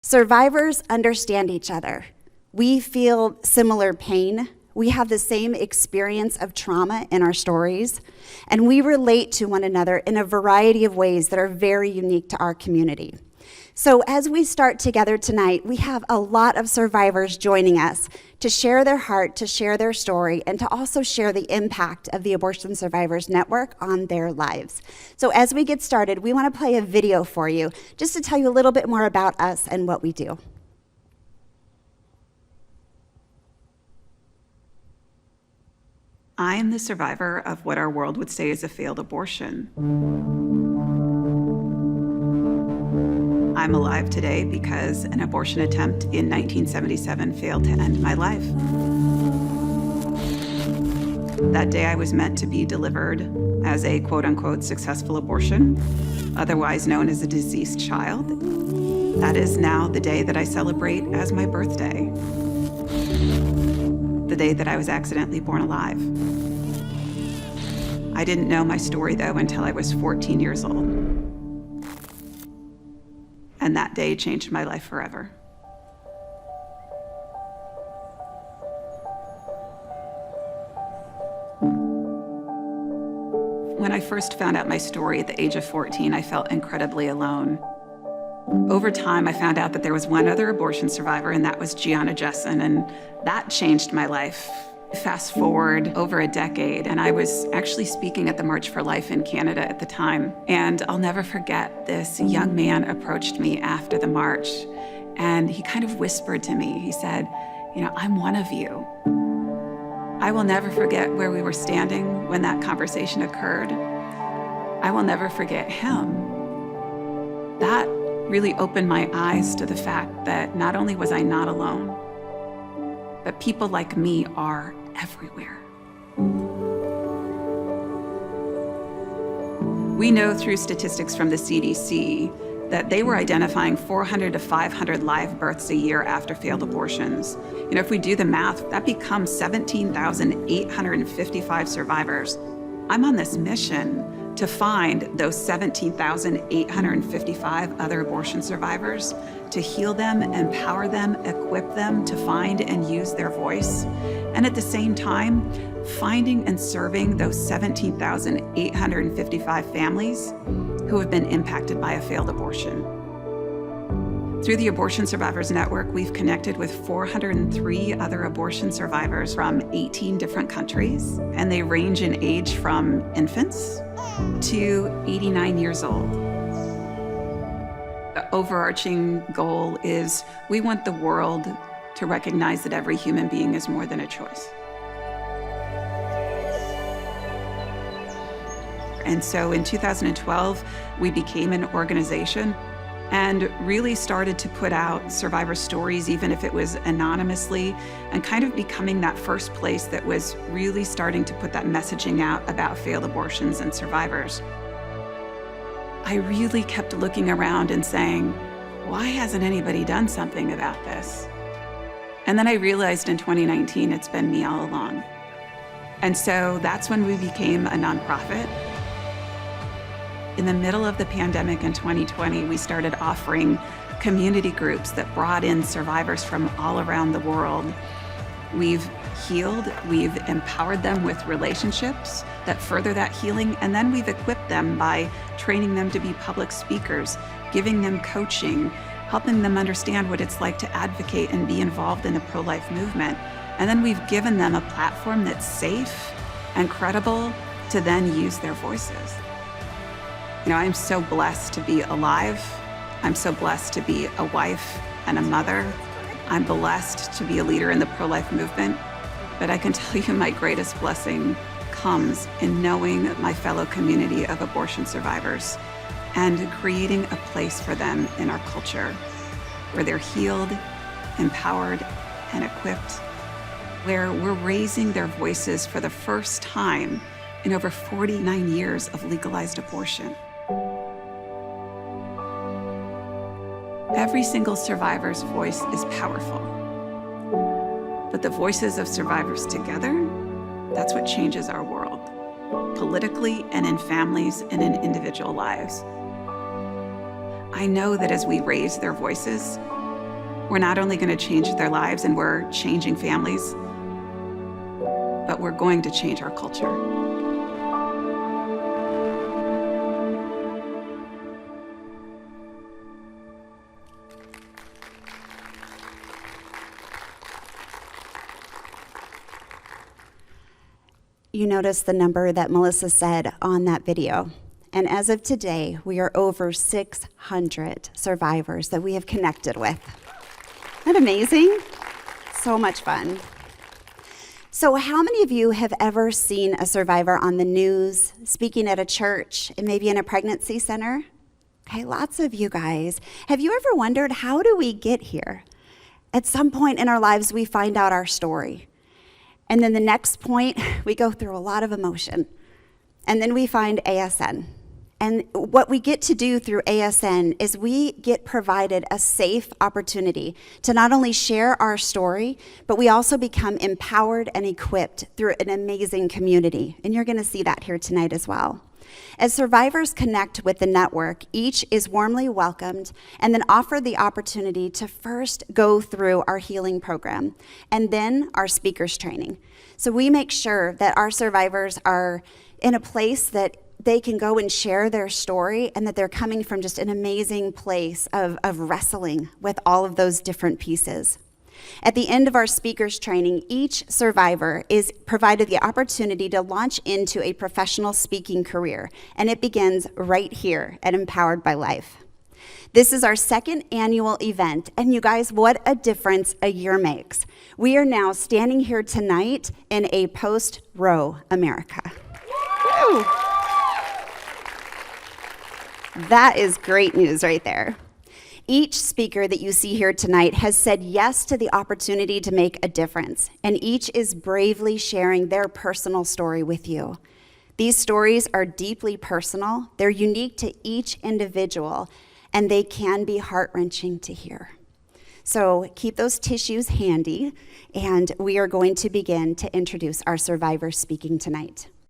Survivors understand each other. We feel similar pain. We have the same experience of trauma in our stories, and we relate to one another in a variety of ways that are very unique to our community. So as we start together tonight, we have a lot of survivors joining us to share their heart, to share their story, and to also share the impact of the Abortion Survivors Network on their lives. So as we get started, we want to play a video for you just to tell you a little bit more about us and what we do. I am the survivor of what our world would say is a failed abortion. I'm alive today because an abortion attempt in 1977 failed to end my life. That day I was meant to be delivered as a quote-unquote successful abortion, otherwise known as a deceased child. That is now the day that I celebrate as my birthday. The day that I was accidentally born alive. I didn't know my story, though, until I was 14 years old. And that day changed my life forever. When I first found out my story at the age of 14, I felt incredibly alone. Over time, I found out that there was one other abortion survivor, and that was Gianna Jessen, and that changed my life. Fast forward over a decade, and I was actually speaking at the March for Life in Canada at the time. And I'll never forget, this young man approached me after the march, and he kind of whispered to me. He said, I'm one of you. I will never forget where we were standing when that conversation occurred. I will never forget him. That really opened my eyes to the fact that not only was I not alone, but people like me are everywhere. We know through statistics from the CDC that they were identifying 400 to 500 live births a year after failed abortions. If we do the math, that becomes 17,855 survivors. I'm on this mission to find those 17,855 other abortion survivors, to heal them, empower them, equip them to find and use their voice. And at the same time, finding and serving those 17,855 families who have been impacted by a failed abortion. Through the Abortion Survivors Network, we've connected with 403 other abortion survivors from 18 different countries, and they range in age from infants to 89 years old. The overarching goal is we want the world to recognize that every human being is more than a choice. And so in 2012, we became an organization and really started to put out survivor stories, even if it was anonymously, and kind of becoming that first place that was really starting to put that messaging out about failed abortions and survivors. I really kept looking around and saying, why hasn't anybody done something about this? And then I realized in 2019, it's been me all along. And so that's when we became a nonprofit. In the middle of the pandemic in 2020, we started offering community groups that brought in survivors from all around the world. We've healed, we've empowered them with relationships that further that healing, and then we've equipped them by training them to be public speakers, giving them coaching, helping them understand what it's like to advocate and be involved in the pro-life movement. And then we've given them a platform that's safe and credible to then use their voices. I'm so blessed to be alive. I'm so blessed to be a wife and a mother. I'm blessed to be a leader in the pro-life movement. But I can tell you my greatest blessing comes in knowing my fellow community of abortion survivors and creating a place for them in our culture where they're healed, empowered, and equipped, where we're raising their voices for the first time in over 49 years of legalized abortion. Every single survivor's voice is powerful. But the voices of survivors together, that's what changes our world, politically and in families and in individual lives. I know that as we raise their voices, we're not only going to change their lives and we're changing families, but we're going to change our culture. You notice the number that Melissa said on that video. And as of today, we are over 600 survivors that we have connected with. Isn't that amazing? So much fun. So how many of you have ever seen a survivor on the news, speaking at a church, and maybe in a pregnancy center? Okay, lots of you guys. Have you ever wondered, how do we get here? At some point in our lives, we find out our story. And then the next point, we go through a lot of emotion. And then we find ASN. And what we get to do through ASN is we get provided a safe opportunity to not only share our story, but we also become empowered and equipped through an amazing community. And you're gonna see that here tonight as well. As survivors connect with the network, each is warmly welcomed and then offered the opportunity to first go through our healing program and then our speakers training. So we make sure that our survivors are in a place that they can go and share their story and that they're coming from just an amazing place of wrestling with all of those different pieces. At the end of our speakers training, each survivor is provided the opportunity to launch into a professional speaking career, and it begins right here at Empowered by Life. This is our second annual event, and you guys, what a difference a year makes. We are now standing here tonight in a post-Roe America. Woo! That is great news right there. Each speaker that you see here tonight has said yes to the opportunity to make a difference, and each is bravely sharing their personal story with you. These stories are deeply personal, they're unique to each individual, and they can be heart-wrenching to hear. So keep those tissues handy, and we are going to begin to introduce our survivors speaking tonight.